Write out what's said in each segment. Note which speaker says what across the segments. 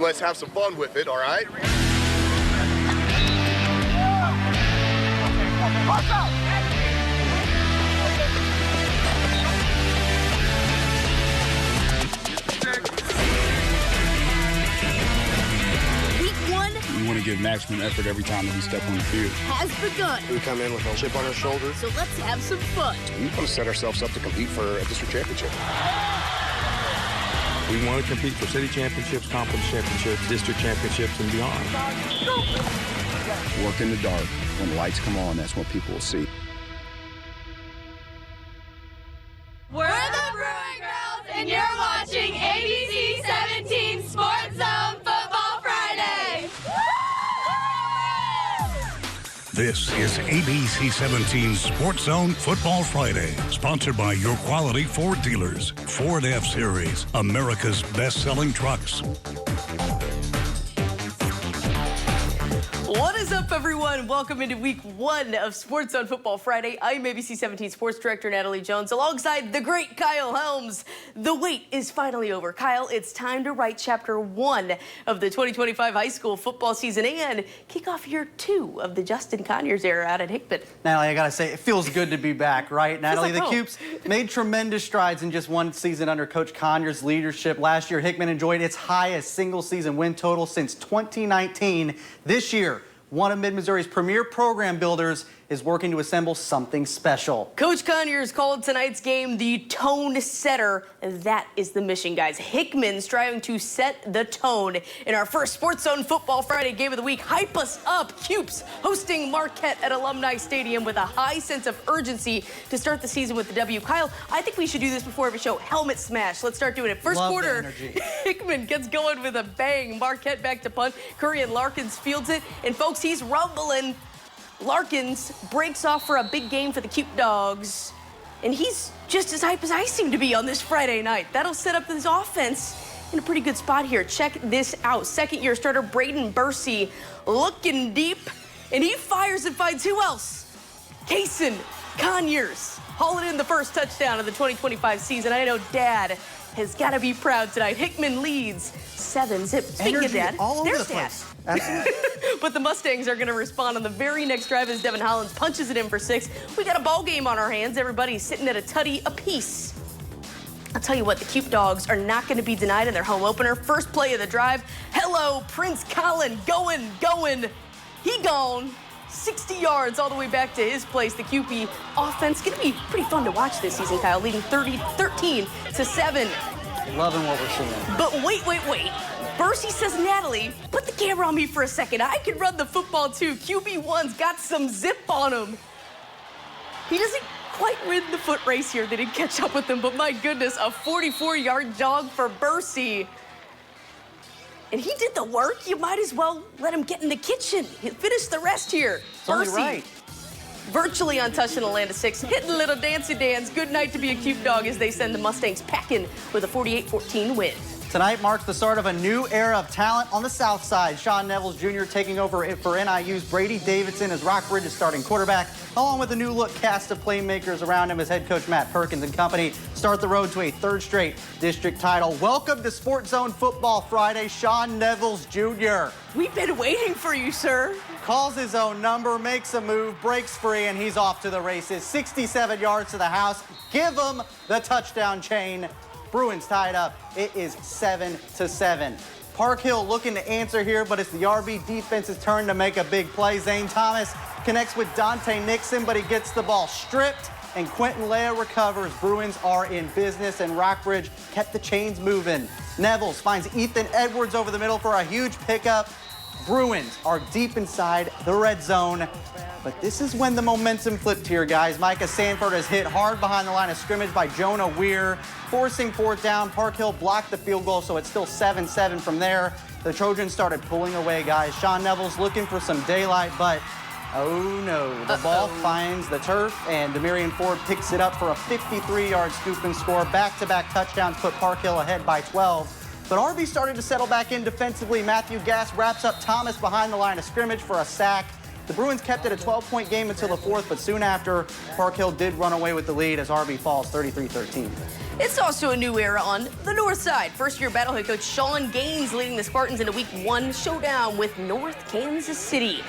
Speaker 1: let's have some fun with it, all right?
Speaker 2: Watch out!
Speaker 3: We want to give maximum effort every time that we step on the field.
Speaker 4: Has begun.
Speaker 1: We come in with a chip on our shoulder.
Speaker 4: So let's have some fun.
Speaker 1: We want to set ourselves up to compete for a district championship.
Speaker 5: We want to compete for city championships, conference championships, district championships, and beyond.
Speaker 3: Work in the dark. When the lights come on, that's what people will see.
Speaker 6: We're the Brewing Girls, and you're watching ABC 17 SportsZone Football Friday.
Speaker 7: This is ABC 17 SportsZone Football Friday, sponsored by your quality Ford dealers. Ford F-Series, America's best-selling trucks.
Speaker 8: What is up, everyone? Welcome into week 1 of SportsZone Football Friday. I'm ABC 17 Sports Director Natalie Jones alongside the great Kyle Helms. The wait is finally over. Kyle, it's time to write chapter 1 of the 2025 high school football season and kick off year 2 of the Justin Conyers era out at Hickman.
Speaker 9: Natalie, I gotta say, it feels good to be back, right? Natalie, the Cupes made tremendous strides in just one season under Coach Conyers' leadership. Last year, Hickman enjoyed its highest single-season win total since 2019. This year, one of Mid-Missouri's premier program builders is working to assemble something special.
Speaker 8: Coach Conyers called tonight's game the tone setter, and that is the mission, guys. Hickman striving to set the tone in our first SportsZone Football Friday game of the week. Hype us up, Cupes hosting Marquette at Alumni Stadium with a high sense of urgency to start the season with the W. Kyle, I think we should do this before every show. Helmet smash. Let's start doing it. First quarter, Hickman gets going with a bang. Marquette back to punt. Curry and Larkins fields it, and folks, he's rumbling. Larkins breaks off for a big game for the Cute Dogs, and he's just as hype as I seem to be on this Friday night. That'll set up this offense in a pretty good spot here. Check this out. Second-year starter Braden Bursey looking deep, and he fires and finds who else? Kason Conyers hauling in the first touchdown of the 2025 season. I know Dad has got to be proud tonight. Hickman leads 7-0. Speaking of Dad,
Speaker 9: all over
Speaker 8: there's
Speaker 9: the
Speaker 8: Dad.
Speaker 9: place. Absolutely.
Speaker 8: But the Mustangs are going to respond on the very next drive as Devin Hollins punches it in for 6. We got a ball game on our hands. Everybody's sitting at a tutty apiece. I'll tell you what, the Cute Dogs are not going to be denied in their home opener. First play of the drive. Hello, Prince Colin, going. He gone 60 yards all the way back to his place. The QP offense going to be pretty fun to watch this season, Kyle, leading 13-7.
Speaker 9: Loving what we're seeing.
Speaker 8: But wait. Bursey says, Natalie, put the camera on me for a second. I can run the football too. QB1's got some zip on him. He doesn't quite win the foot race here. They didn't catch up with him, but my goodness, a 44-yard jog for Bursey. And he did the work. You might as well let him get in the kitchen. He'll finish the rest here.
Speaker 9: Only right.
Speaker 8: Virtually untouched in the land of 6. Hitting a little dancey dance. Good night to be a Cute Dog as they send the Mustangs packing with a 48-14 win.
Speaker 9: Tonight marks the start of a new era of talent on the South Side. Sean Nevels Jr. taking over for NIU's Brady Davidson as Rockbridge's starting quarterback, along with a new look cast of playmakers around him as head coach Matt Perkins and company start the road to a 3rd straight district title. Welcome to SportsZone Football Friday, Sean Nevels Jr.
Speaker 8: We've been waiting for you, sir.
Speaker 9: Calls his own number, makes a move, breaks free, and he's off to the races. 67 yards to the house. Give him the touchdown chain. Bruins tied up. It is 7-7. Park Hill looking to answer here, but it's the RB defense's turn to make a big play. Zane Thomas connects with Dante Nixon, but he gets the ball stripped, and Quentin Lea recovers. Bruins are in business, and Rockbridge kept the chains moving. Nevels finds Ethan Edwards over the middle for a huge pickup. Bruins are deep inside the red zone. But this is when the momentum flipped here, guys. Micah Sanford is hit hard behind the line of scrimmage by Jonah Weir, forcing 4th down. Park Hill blocked the field goal, so it's still 7-7 from there. The Trojans started pulling away, guys. Sean Nevels looking for some daylight, but oh no. The ball finds the turf, and Demarion Ford picks it up for a 53-yard scoop and score. Back-to-back touchdowns put Park Hill ahead by 12. But RB started to settle back in defensively. Matthew Gass wraps up Thomas behind the line of scrimmage for a sack. The Bruins kept it a 12-point game until the fourth, but soon after, Park Hill did run away with the lead as RB falls 33-13.
Speaker 8: It's also a new era on the north side. First-year battle head coach Sean Gaines leading the Spartans into Week 1 showdown with North Kansas City.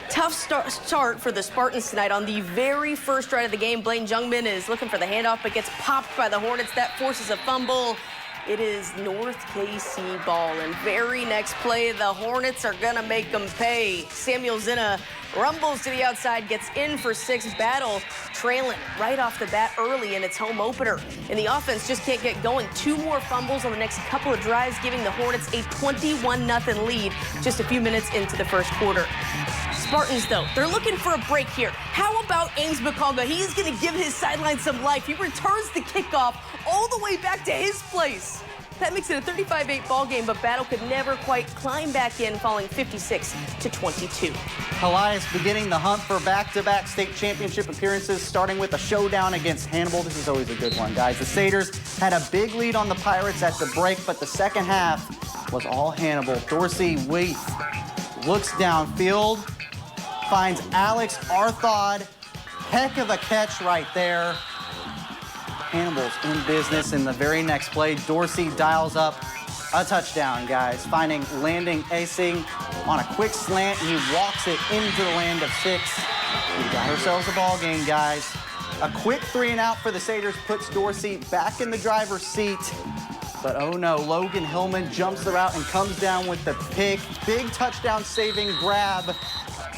Speaker 8: Tough start for the Spartans tonight. On the very first drive of the game, Blaine Jungmann is looking for the handoff, but gets popped by the Hornets. That forces a fumble. It is North KC ball, and very next play, the Hornets are gonna make them pay. Samuel Zinna rumbles to the outside, gets in for 6. Battle trailing right off the bat early in its home opener. And the offense just can't get going. 2 more fumbles on the next couple of drives, giving the Hornets a 21-0 lead just a few minutes into the first quarter. Spartans, though, they're looking for a break here. How about Ames McColga? He's going to give his sideline some life. He returns the kickoff all the way back to his place. That makes it a 35-8 ball game, but Battle could never quite climb back in, falling 56-22.
Speaker 9: Elias beginning the hunt for back-to-back state championship appearances, starting with a showdown against Hannibal. This is always a good one, guys. The Satyrs had a big lead on the Pirates at the break, but the second half was all Hannibal. Dorsey Weath looks downfield, finds Alex Arthod. Heck of a catch right there. Hannibal's in business in the very next play. Dorsey dials up a touchdown, guys. Finding Landing Acing on a quick slant. He walks it into the land of 6. We got ourselves a ball game, guys. A quick 3-and-out for the Satyrs puts Dorsey back in the driver's seat. But oh no, Logan Hillman jumps the route and comes down with the pick. Big touchdown saving grab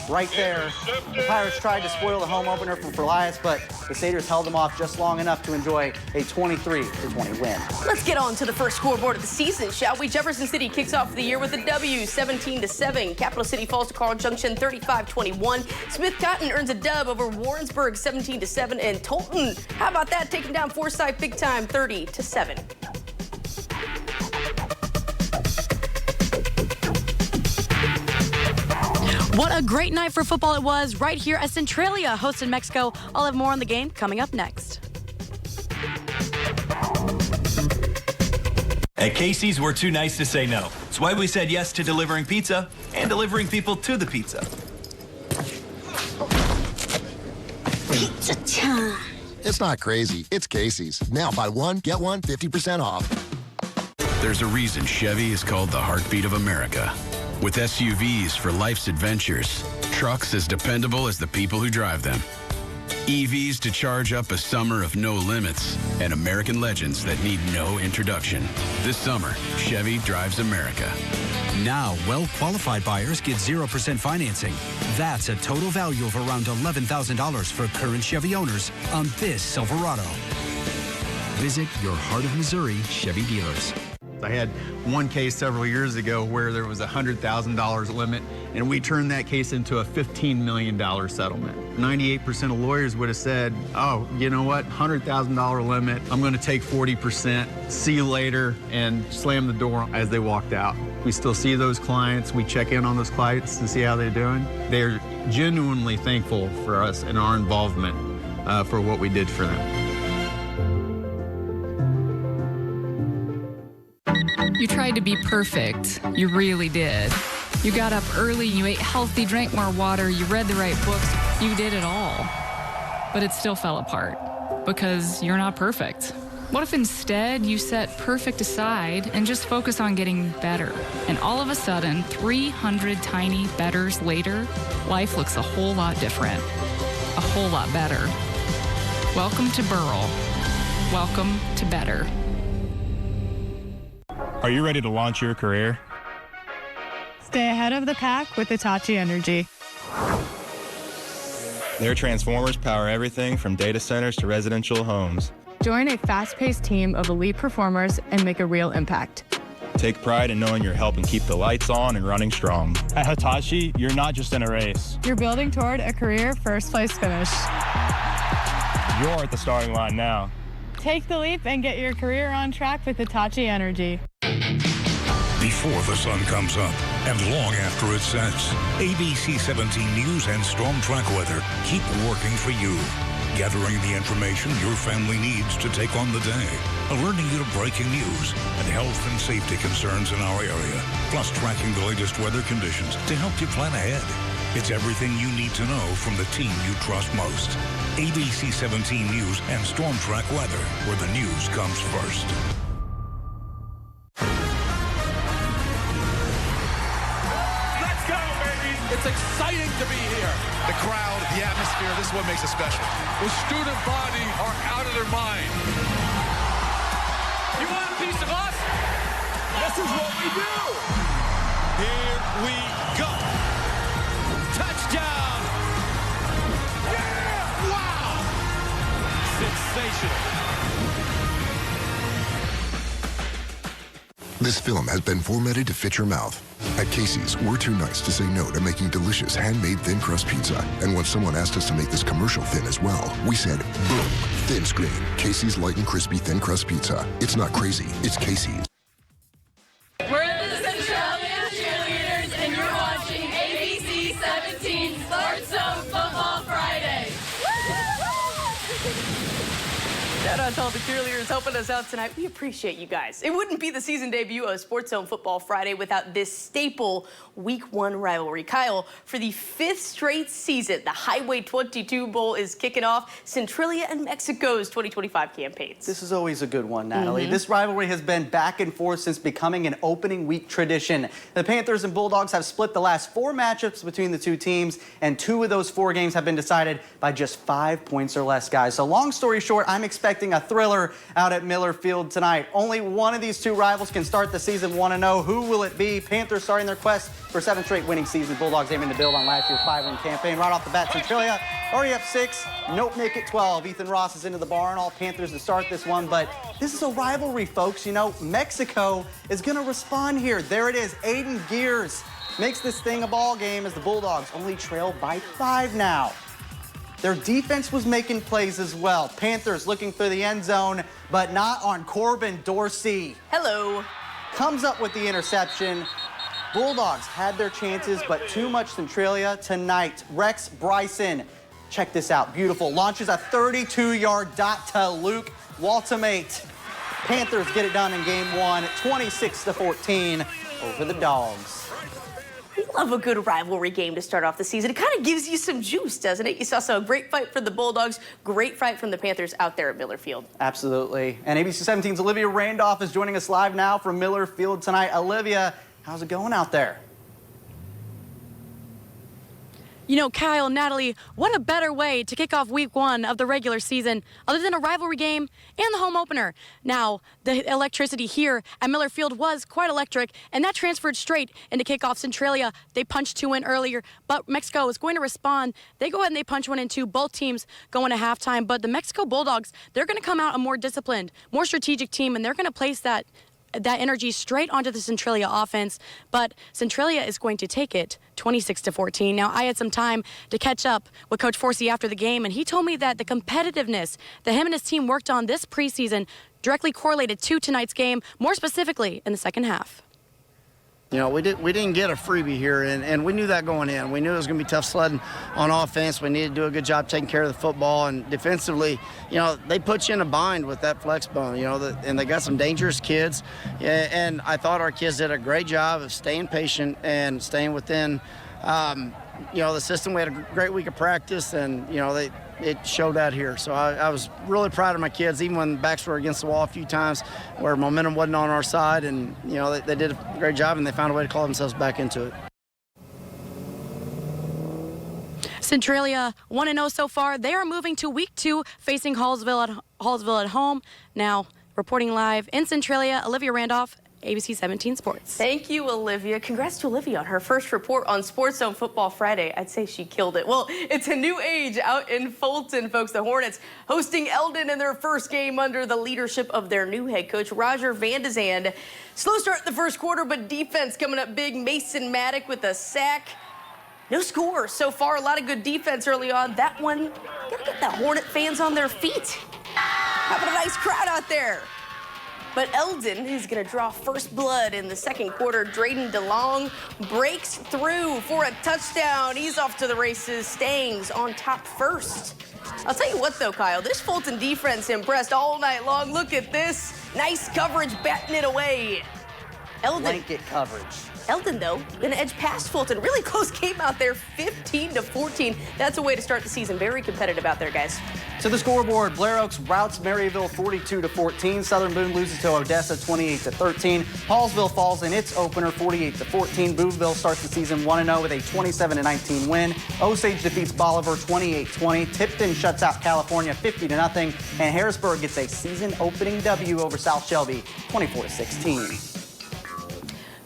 Speaker 9: right there. The Pirates tried to spoil the home opener for Elias, but the Satyrs held them off just long enough to enjoy a 23-20 win.
Speaker 8: Let's get on to the first scoreboard of the season, shall we? Jefferson City kicks off the year with a W, 17-7. Capital City falls to Carl Junction, 35-21. Smith Cotton earns a dub over Warrensburg, 17-7. And Tolton, how about that, taking down Forsyth big time, 30-7.
Speaker 2: What a great night for football it was right here at Centralia, hosted Mexico. I'll have more on the game coming up next.
Speaker 10: At Casey's, we're too nice to say no. It's why we said yes to delivering pizza and delivering people to the pizza.
Speaker 11: Pizza time.
Speaker 12: It's not crazy. It's Casey's. Now buy one, get one 50% off.
Speaker 13: There's a reason Chevy is called the heartbeat of America. With SUVs for life's adventures, trucks as dependable as the people who drive them, EVs to charge up a summer of no limits, and American legends that need no introduction. This summer, Chevy drives America.
Speaker 14: Now, well-qualified buyers get 0% financing. That's a total value of around $11,000 for current Chevy owners on this Silverado. Visit your Heart of Missouri Chevy dealers.
Speaker 15: I had one case several years ago where there was a $100,000 limit, and we turned that case into a $15 million settlement. 98% of lawyers would have said, oh, you know what, $100,000 limit, I'm going to take 40%, see you later, and slam the door as they walked out. We still see those clients. We check in on those clients to see how they're doing. They're genuinely thankful for us and our involvement for what we did for them.
Speaker 16: You tried to be perfect. You really did. You got up early, you ate healthy, drank more water, you read the right books. You did it all. But it still fell apart because you're not perfect. What if instead you set perfect aside and just focus on getting better? And all of a sudden, 300 tiny betters later, life looks a whole lot different, a whole lot better. Welcome to Burrell. Welcome to better.
Speaker 17: Are you ready to launch your career?
Speaker 18: Stay ahead of the pack with Hitachi Energy.
Speaker 17: Their transformers power everything from data centers to residential homes.
Speaker 18: Join a fast-paced team of elite performers and make a real impact.
Speaker 17: Take pride in knowing you're helping keep the lights on and running strong. At Hitachi, you're not just in a race.
Speaker 18: You're building toward a career first-place finish.
Speaker 17: You're at the starting line now.
Speaker 18: Take the leap and get your career on track with Hitachi Energy.
Speaker 7: Before the sun comes up and long after it sets, ABC 17 News and Storm Track Weather keep working for you, gathering the information your family needs to take on the day, alerting you to breaking news and health and safety concerns in our area, plus tracking the latest weather conditions to help you plan ahead. It's everything you need to know from the team you trust most. ABC 17 News and Storm Track Weather, where the news comes first.
Speaker 19: Let's go, baby! It's exciting to be here.
Speaker 20: The crowd, the atmosphere, this is what makes it special.
Speaker 19: The student body are out of their mind. You want a piece of us? This is what we do. Here we go. Touchdown! Yeah! Wow! Sensational.
Speaker 12: This film has been formatted to fit your mouth. At Casey's, we're too nice to say no to making delicious handmade thin crust pizza. And when someone asked us to make this commercial thin as well, we said, boom, thin screen. Casey's light and crispy thin crust pizza. It's not crazy, it's Casey's.
Speaker 6: We're the Centralia Cheerleaders, and you're watching ABC 17 SportsZone Football Friday.
Speaker 8: Shout out to all the cheerleaders helping us out tonight. We appreciate you guys. It wouldn't be the season debut of SportsZone Football Friday without this staple Week 1 rivalry. Kyle, for the 5th straight season, the Highway 22 Bowl is kicking off Centralia and Mexico's 2025 campaigns.
Speaker 9: This is always a good one, Natalie. This rivalry has been back and forth since becoming an opening week tradition. The Panthers and Bulldogs have split the last 4 matchups between the two teams, and 2 of those 4 games have been decided by just 5 points or less, guys. So long story short, I'm expecting a thriller out at Miller Field tonight. Only one of these 2 rivals can start the season 1-0. Who will it be? Panthers starting their quest for 7th straight winning season. Bulldogs aiming to build on last year's 5-win campaign. Right off the bat, Centralia already up 6. Nope, make it 12. Ethan Ross is into the barn. All Panthers to start this one, but this is a rivalry, folks. You know, Mexico is going to respond here. There it is. Aiden Gears makes this thing a ball game as the Bulldogs only trail by 5 now. Their defense was making plays as well. Panthers looking for the end zone, but not on Corbin Dorsey.
Speaker 8: Hello.
Speaker 9: Comes up with the interception. Bulldogs had their chances, but too much Centralia tonight. Rex Bryson, check this out, beautiful. Launches a 32-yard dot to Luke Waltimate. Panthers get it done in game 1, 26-14 over the Dogs.
Speaker 8: We love a good rivalry game to start off the season. It kind of gives you some juice, doesn't it? You saw some great fight for the Bulldogs, great fight from the Panthers out there at Miller Field.
Speaker 9: Absolutely. And ABC 17's Olivia Randolph is joining us live now from Miller Field tonight. Olivia, how's it going out there?
Speaker 2: You know, Kyle, Natalie, what a better way to kick off week 1 of the regular season other than a rivalry game and the home opener. Now, the electricity here at Miller Field was quite electric, and that transferred straight into kickoff. Centralia, they punched 2 in earlier, but Mexico is going to respond. They go ahead and they punch 1 in 2. Both teams going to halftime, but the Mexico Bulldogs, they're going to come out a more disciplined, more strategic team, and they're going to place that energy straight onto the Centralia offense, but Centralia is going to take it 26-14. Now, I had some time to catch up with Coach Forsey after the game, and he told me that the competitiveness that him and his team worked on this preseason directly correlated to tonight's game, more specifically in the second half.
Speaker 21: You know, we didn't get a freebie here, and we knew that going in. We knew it was going to be tough sledding on offense. We needed to do a good job taking care of the football, and defensively, you know, they put you in a bind with that flex bone, you know, and they got some dangerous kids. And I thought our kids did a great job of staying patient and staying within, you know, the system. We had a great week of practice, and, you know, it showed out here. So I was really proud of my kids, even when backs were against the wall a few times where momentum wasn't on our side. And, you know, they did a great job, and they found a way to call themselves back into it.
Speaker 2: Centralia 1-0 so far. They are moving to week 2, facing Hallsville at home. Now, reporting live in Centralia, Olivia Randolph, ABC 17 Sports.
Speaker 8: Thank you, Olivia. Congrats to Olivia on her first report on SportsZone Football Friday. I'd say she killed it. Well, it's a new age out in Fulton, folks. The Hornets hosting Eldon in their first game under the leadership of their new head coach, Roger Van de Zand. Slow start in the first quarter, but defense coming up big. Mason Maddock with a sack. No score so far. A lot of good defense early on. That one, gotta get the Hornet fans on their feet. Having a nice crowd out there. But Eldon is going to draw first blood in the second quarter. Drayden DeLong breaks through for a touchdown. He's off to the races. Stangs on top first. I'll tell you what, though, Kyle, this Fulton defense impressed all night long. Look at this. Nice coverage, batting it away.
Speaker 9: blanket coverage.
Speaker 8: Eldon, though, gonna edge past Fulton. Really close game out there, 15-14. That's a way to start the season. Very competitive out there, guys.
Speaker 9: To the scoreboard, Blair Oaks routs Maryville 42-14. Southern Boone loses to Odessa 28-13. Hallsville falls in its opener 48-14. Boonville starts the season 1-0 with a 27-19 win. Osage defeats Bolivar 28-20. Tipton shuts out California 50-0. And Harrisburg gets a season opening W over South Shelby 24-16.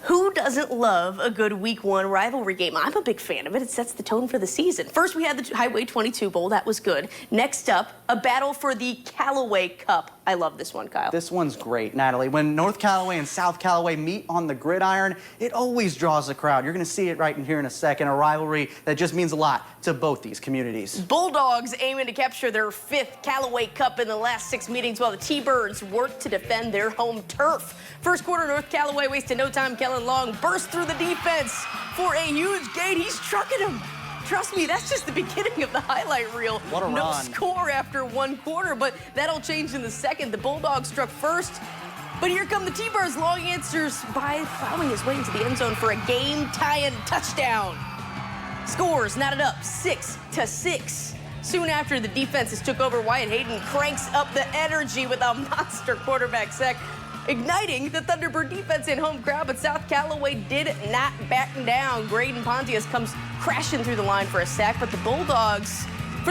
Speaker 8: Who doesn't love a good week 1 rivalry game? I'm a big fan of it. It sets the tone for the season. First, we had the Highway 22 Bowl. That was good. Next up, a battle for the Callaway Cup. I love this one, Kyle.
Speaker 9: This one's great, Natalie. When North Callaway and South Callaway meet on the gridiron, it always draws a crowd. You're going to see it right in here in a second. A rivalry that just means a lot to both these communities.
Speaker 8: Bulldogs aiming to capture their 5th Callaway Cup in the last 6 meetings, while the T-Birds work to defend their home turf. First quarter, North Callaway wasted no time. Kellen Long burst through the defense for a huge gain. He's trucking him. Trust me, that's just the beginning of the highlight reel.
Speaker 9: What a
Speaker 8: no
Speaker 9: run.
Speaker 8: Score after 1 quarter, but that'll change in the second. The Bulldogs struck first, but here come the T-Birds. Long answers by plowing his way into the end zone for a game-tying touchdown. Scores knotted up 6-6. Soon after the defenses took over, Wyatt Hayden cranks up the energy with a monster quarterback sack, igniting the Thunderbird defense in home crowd, but South Callaway did not back down. Graydon Pontius comes crashing through the line for a sack, but for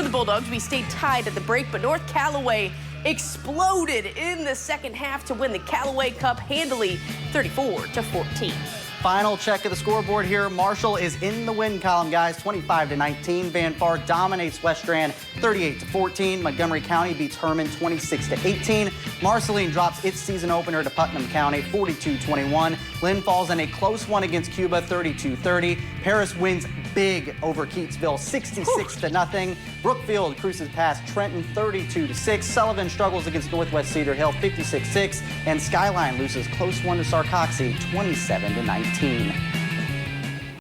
Speaker 8: the Bulldogs, we stayed tied at the break, but North Callaway exploded in the second half to win the Callaway Cup handily, 34-14.
Speaker 9: Final check of the scoreboard here. Marshall is in the win column, guys, 25-19. Van Far dominates West Strand 38-14. Montgomery County beats Herman 26-18. Marceline drops its season opener to Putnam County 42-21. Lynn falls in a close one against Cuba 32-30. Paris wins big over Keatsville 66-0. Brookfield cruises past Trenton 32-6. Sullivan struggles against Northwest Cedar Hill 56-6. And Skyline loses close one to Sarcoxy 27-19.